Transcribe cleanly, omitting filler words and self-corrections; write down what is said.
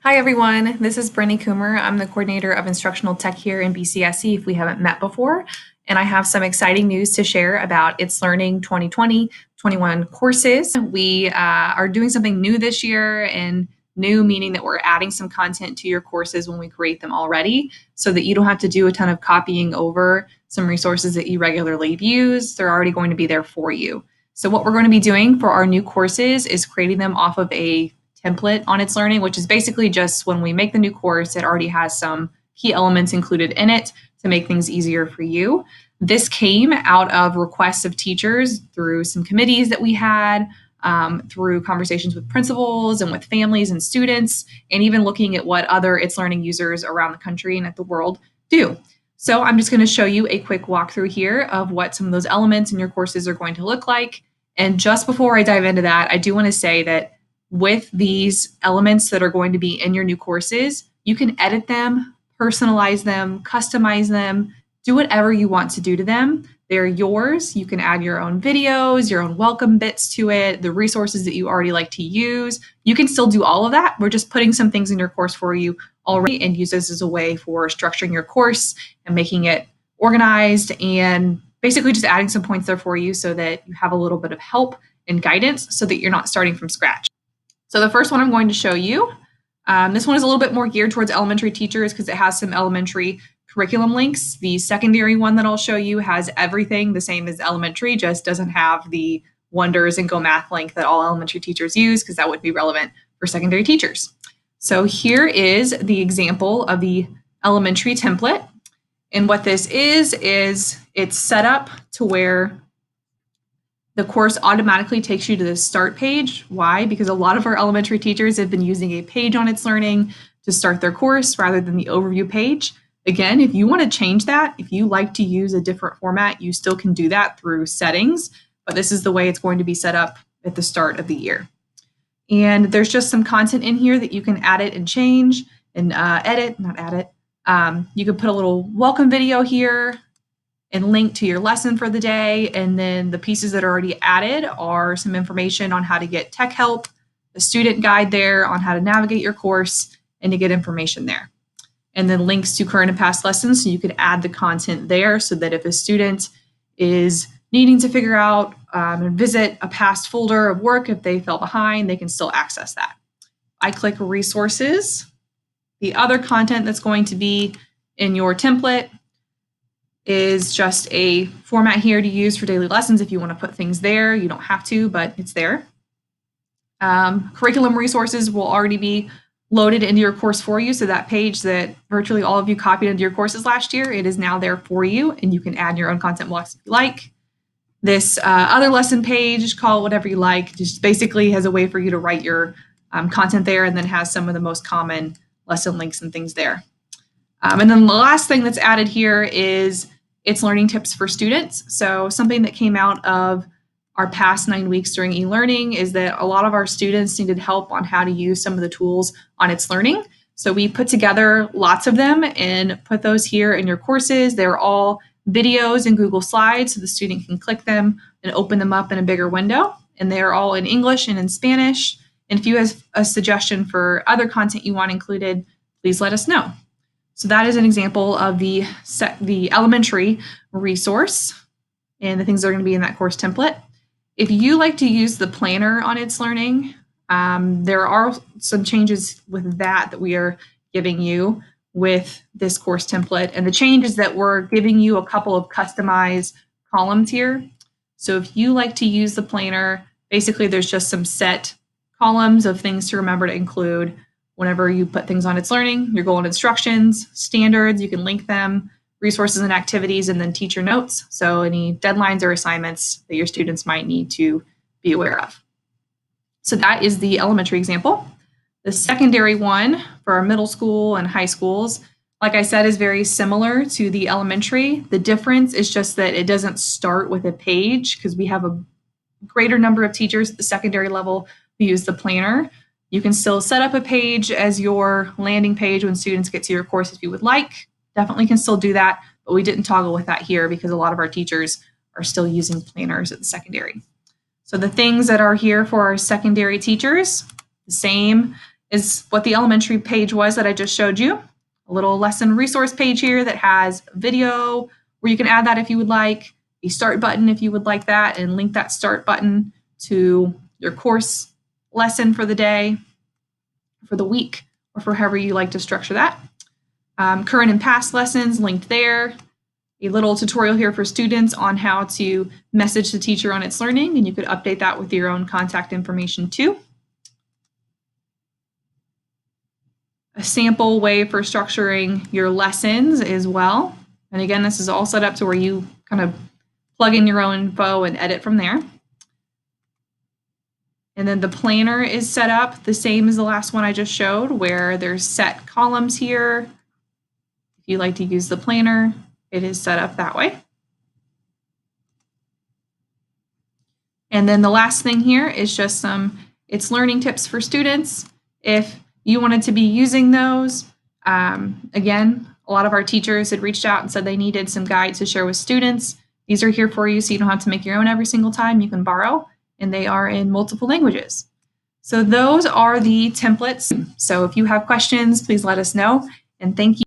Hi everyone, this is Brittany Coomer. I'm the coordinator of instructional tech here in BCSC if we haven't met before. And I have some exciting news to share about It's Learning 2020-21 courses. We are doing something new this year, and new meaning that we're adding some content to your courses when we create them already so that you don't have to do a ton of copying over some resources that you regularly use. They're already going to be there for you. So what we're going to be doing for our new courses is creating them off of a template on It's Learning, which is basically just when we make the new course, it already has some key elements included in it to make things easier for you. This came out of requests of teachers through some committees that we had, through conversations with principals and with families and students, and even looking at what other It's Learning users around the country and at the world do. So I'm just going to show you a quick walkthrough here of what some of those elements in your courses are going to look like. And just before I dive into that, I do want to say that with these elements that are going to be in your new courses, you can edit them, personalize them, customize them, do whatever you want to do to them. They're yours. You can add your own videos, your own welcome bits to it, the resources that you already like to use. You can still do all of that. We're just putting some things in your course for you already and use this as a way for structuring your course and making it organized and basically just adding some points there for you so that you have a little bit of help and guidance so that you're not starting from scratch. So the first one I'm going to show you, this one is a little bit more geared towards elementary teachers because it has some elementary curriculum links. The secondary one that I'll show you has everything the same as elementary, just doesn't have the Wonders and Go Math link that all elementary teachers use because that would be relevant for secondary teachers. So here is the example of the elementary template. And what this is it's set up to where the course automatically takes you to the start page. Why? Because a lot of our elementary teachers have been using a page on It's Learning to start their course rather than the overview page. Again, if you want to change that, if you like to use a different format, you still can do that through settings, but this is the way it's going to be set up at the start of the year. And there's just some content in here that you can add it and change and edit, not add it. You could put a little welcome video here and link to your lesson for the day. And then the pieces that are already added are some information on how to get tech help, the student guide there on how to navigate your course and to get information there. And then links to current and past lessons. So you could add the content there so that if a student is needing to figure out and visit a past folder of work, if they fell behind, they can still access that. I click resources. The other content that's going to be in your template is just a format here to use for daily lessons. If you want to put things there, you don't have to, but it's there. Curriculum resources will already be loaded into your course for you. So that page that virtually all of you copied into your courses last year, it is now there for you, and you can add your own content blocks if you like. This other lesson page, call it whatever you like, just basically has a way for you to write your content there, and then has some of the most common lesson links and things there. And then the last thing that's added here is It's Learning tips for students. So something that came out of our past 9 weeks during e-learning is that a lot of our students needed help on how to use some of the tools on It's Learning. So we put together lots of them and put those here in your courses. They're all videos in Google Slides, so the student can click them and open them up in a bigger window. And they're all in English and in Spanish. And if you have a suggestion for other content you want included, please let us know. So that is an example of the elementary resource and the things that are going to be in that course template. If you like to use the planner on It's Learning, there are some changes with that we are giving you with this course template. And the change is that we're giving you a couple of customized columns here. So if you like to use the planner, basically there's just some set columns of things to remember to include whenever you put things on It's Learning. Your goal and instructions, standards, you can link them, resources and activities, and then teacher notes. So any deadlines or assignments that your students might need to be aware of. So that is the elementary example. The secondary one for our middle school and high schools, like I said, is very similar to the elementary. The difference is just that it doesn't start with a page because we have a greater number of teachers at the secondary level who use the planner. You can still set up a page as your landing page when students get to your course if you would like. Definitely can still do that, but we didn't toggle with that here because a lot of our teachers are still using planners at the secondary. So the things that are here for our secondary teachers, the same is what the elementary page was that I just showed you. A little lesson resource page here that has video where you can add that if you would like, a start button if you would like that, and link that start button to your course lesson for the day, for the week, or for however you like to structure that. Current and past lessons linked there. A little tutorial here for students on how to message the teacher on It's Learning, and you could update that with your own contact information too. A sample way for structuring your lessons as well. And again, this is all set up to where you kind of plug in your own info and edit from there. And then the planner is set up the same as the last one I just showed, where there's set columns here. If you like to use the planner, it is set up that way. And then the last thing here is just some It's Learning tips for students. If you wanted to be using those, again, a lot of our teachers had reached out and said they needed some guides to share with students. These are here for you so you don't have to make your own every single time. You can borrow, and they are in multiple languages. So those are the templates. So if you have questions, please let us know. And thank you.